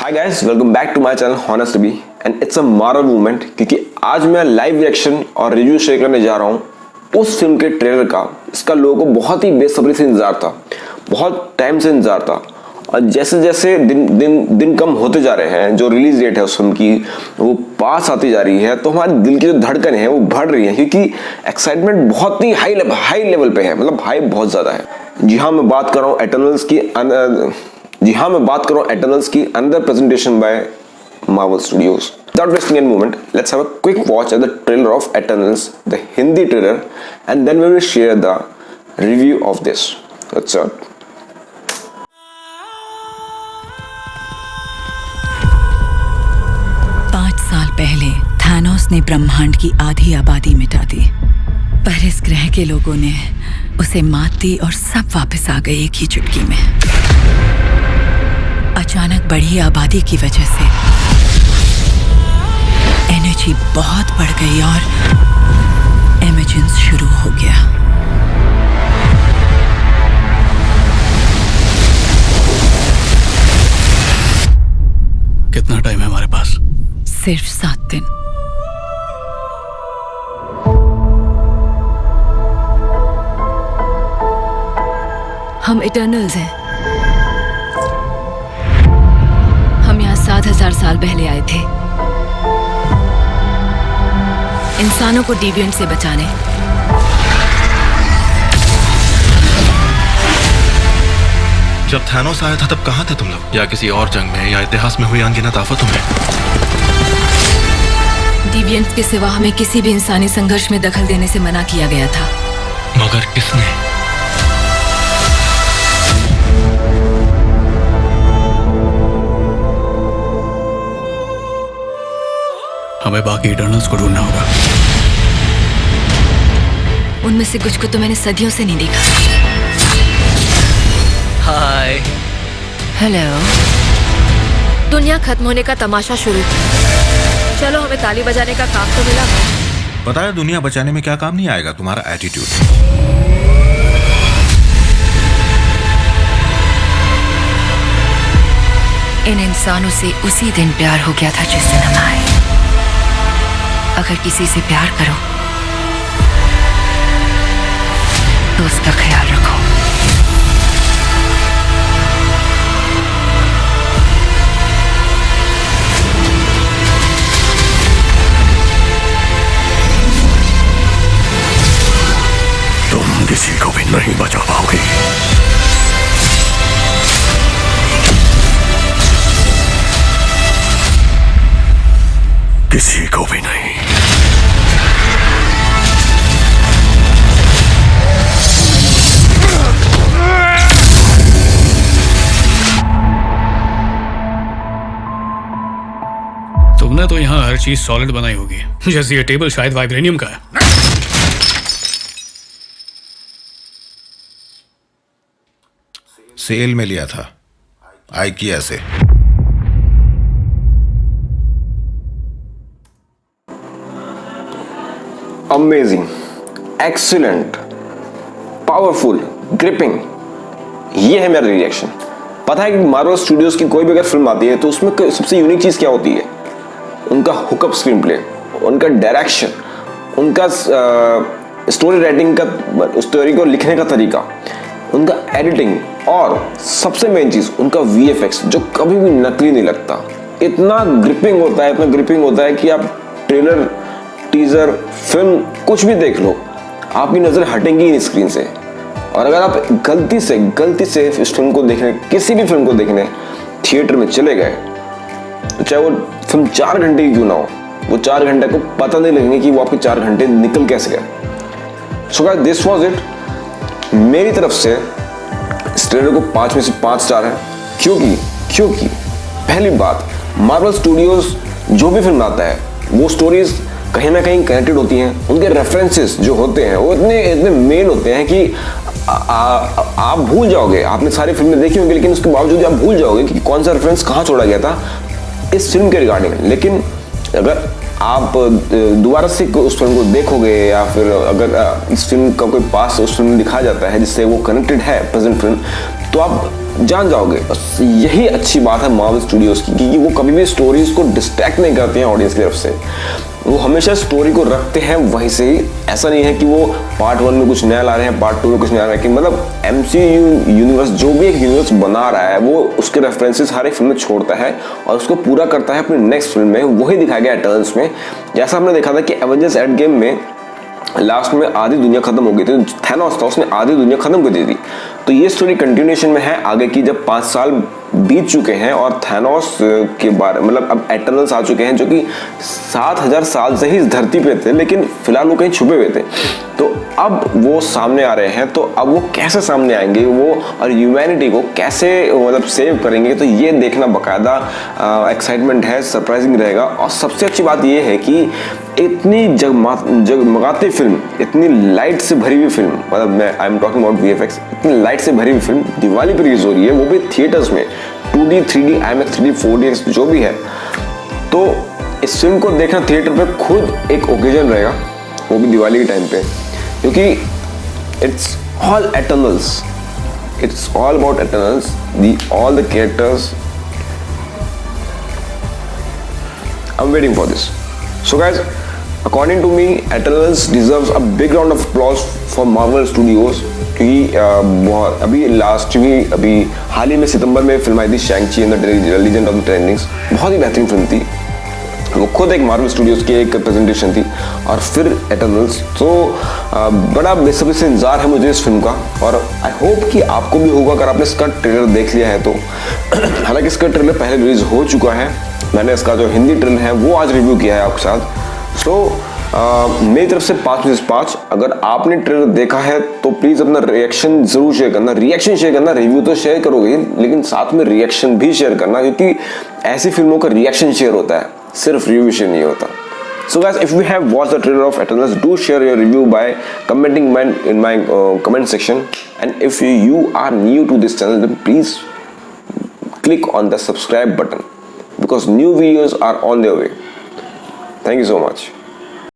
Hi guys, welcome back to my channel honest be and it's a moral movement क्योंकि आज मैं live reaction और review share करने जा रहा हूँ उस फिल्म के ट्रेलर का। इसका लोगों को बहुत ही बेसब्री से इंतजार था, बहुत टाइम से इंतजार था और जैसे जैसे दिन कम होते जा रहे हैं, जो रिलीज डेट है उस फिल्म की वो पास आती जा रही है, तो हमारे दिल की जो धड़कन है वो बढ़ रही है क्योंकि एक्साइटमेंट बहुत ही हाई लेवल पे है, मतलब हाई बहुत ज्यादा है। जी हाँ, मैं बात कर रहा हूँ एटर्नल्स की another presentation by Marvel Studios. Without wasting any moment, let's have a quick watch at the trailer of Eternals, the Hindi trailer, and then we will share the review of this. Let's start. साल पहले Thanos ने ब्रह्मांड की आधी आबादी मिटा दी, पर इस ग्रह के लोगों ने उसे मात दी और सब वापस आ गए एक ही चुटकी में। अचानक बढ़ी आबादी की वजह से एनर्जी बहुत बढ़ गई और इमर्जेंस शुरू हो गया। कितना टाइम है हमारे पास? सिर्फ 7 दिन। हम इटर्नल्स हैं। हम यहाँ 7000 साल पहले आए थे, इंसानों को डिविएंट से बचाने। जब थानोस आया था तब कहाँ थे तुम लोग? या किसी और जंग में या इतिहास में हुई अनगिनत आफतों में? डिविएंट के सिवा हमें किसी भी इंसानी संघर्ष में दखल देने से मना किया गया था। मगर किसने? हमें बाकी इटर्नल्स को ढूंढना होगा। उनमें से कुछ को तो मैंने सदियों से नहीं देखा। हाय। हेलो। दुनिया खत्म होने का तमाशा शुरू। चलो, हमें ताली बजाने का काम तो मिला। पता है दुनिया बचाने में क्या काम नहीं आएगा? तुम्हारा एटीट्यूड। इन इंसानों से उसी दिन प्यार हो गया था जिस दिन हम आए। अगर किसी से प्यार करो तो उसका ख्याल रखो। तुम किसी को भी नहीं बचा पाओगे। किसी को भी नहीं। तुमने तो यहाँ हर चीज सॉलिड बनाई होगी, जैसे ये टेबल शायद वाइब्रेनियम का है। सेल में लिया था आइकिया से। अमेजिंग, एक्सीलेंट, पावरफुल, ग्रिपिंग, ये है मेरा रिएक्शन। पता है कि मार्वल स्टूडियोज की कोई भी अगर फिल्म आती है तो उसमें सबसे यूनिक चीज क्या होती है? उनका हुकअप स्क्रीन प्ले, उनका डायरेक्शन, उनका स्टोरी राइटिंग का, स्टोरी को लिखने का तरीका, उनका एडिटिंग और सबसे मेन चीज उनका वीएफएक्स जो कभी भी नकली नहीं लगता। इतना ग्रिपिंग होता है कि आप ट्रेलर, टीजर, फिल्म कुछ भी देख लो, आपकी नजर हटेंगी इन स्क्रीन से। और अगर आप गलती से इस फिल्म को देखने, किसी भी फिल्म को देखने थिएटर में चले गए, तो चाहे वो फिल्म 4 घंटे की क्यों ना हो, वो 4 घंटे को पता नहीं लगेंगे कि वो आपके 4 घंटे निकल कैसे गए। So guys, this was it. मेरी तरफ से इस ट्रेलर को 5 में से 5 स्टार है। क्योंकि पहली बात, मार्वल स्टूडियोज जो भी फिल्म आता है वो स्टोरीज कहीं ना कहीं कनेक्टेड होती हैं। उनके रेफरेंसेस जो होते हैं वो इतने मेन होते हैं कि आप भूल जाओगे। आपने सारी फिल्में देखी होंगी लेकिन उसके बावजूद आप भूल जाओगे कि कौन सा रेफरेंस कहाँ छोड़ा गया था इस फिल्म के रिगार्डिंग। लेकिन अगर आप दोबारा से उस फिल्म को देखोगे या फिर अगर इस फिल्म का कोई पास उस फिल्म में दिखाया जाता है जिससे वो कनेक्टेड है प्रेजेंट फिल्म, तो आप जान जाओगे। बस यही अच्छी बात है मार्वल स्टूडियोज की कि वो कभी भी स्टोरीज को डिस्ट्रैक्ट नहीं करते हैं ऑडियंस की तरफ से। वो हमेशा स्टोरी को रखते हैं वहीं से ही। ऐसा नहीं है कि वो पार्ट 1 में कुछ नया ला रहे हैं, पार्ट 2 में कुछ नया ला रहे हैं, कि मतलब MCU यूनिवर्स जो भी एक यूनिवर्स बना रहा है वो उसके रेफरेंसेस हर एक फिल्म में छोड़ता है और उसको पूरा करता है अपनी नेक्स्ट फिल्म में। वही दिखाया गया एटर्नल्स में। जैसा हमने देखा था कि एवेंजर्स एंड गेम में लास्ट में आधी दुनिया खत्म हो गई थी, थैनोस था उसने आधी दुनिया खत्म कर दी थी। तो ये स्टोरी कंटिन्यूएशन में है आगे की, जब 5 साल बीत चुके हैं और थैनोस के बारे मतलब अब एटर्नल्स आ चुके हैं जो कि 7000 साल से ही इस धरती पे थे, लेकिन फिलहाल वो कहीं छुपे हुए थे। तो अब वो सामने आ रहे हैं, तो अब वो कैसे सामने आएंगे वो और ह्यूमैनिटी को कैसे मतलब सेव करेंगे, तो ये देखना बकायदा एक्साइटमेंट है, सरप्राइजिंग रहेगा। और सबसे अच्छी बात ये है कि इतनी जगमगाती फिल्म, इतनी लाइट से भरी हुई फिल्म, मतलब मैं I am talking about VFX, इतनी लाइट से भरी हुई फिल्म दिवाली पर रिलीज हो रही है, वो भी थिएटर्स में 2D 3D IMAX 3D 4DX जो भी है। तो इस फिल्म को देखना थिएटर पे खुद एक ओकेजन रहेगा, वो भी दिवाली के टाइम पे, क्योंकि it's all Eternals, it's all about Eternals, all the characters. I am waiting for this. So guys, according to me, Eternals deserves a big round of applause for Marvel Studios, क्योंकि अभी हाल ही में सितंबर में film आई थी शैंग-ची and the legend of the ten rings. बहुत ही बेहतरीन film थी, वो खुद एक मार्वल स्टूडियोज की एक प्रेजेंटेशन थी। और फिर एटर्नल्स, तो बड़ा बेसब्री से इंतजार है मुझे इस फिल्म का, और आई होप कि आपको भी होगा अगर आपने इसका ट्रेलर देख लिया है तो। हालांकि इसका ट्रेलर पहले रिलीज हो चुका है, मैंने इसका जो हिंदी ट्रेलर है वो आज रिव्यू किया है आपके साथ। सो मेरी तरफ से 5 में से 5। अगर आपने ट्रेलर देखा है तो प्लीज़ अपना रिएक्शन जरूर शेयर करना। रिएक्शन शेयर करना, रिव्यू तो शेयर करोगे लेकिन साथ में रिएक्शन भी शेयर करना, क्योंकि ऐसी फिल्मों का रिएक्शन शेयर होता है, सिर्फ रिव्यू शेयर नहीं होता। So guys, if you have watched the trailer of Eternals, do share your review by commenting in my comment section. And if you are new to this channel, then please click on the subscribe button, because new videos are on their way. Thank you so much.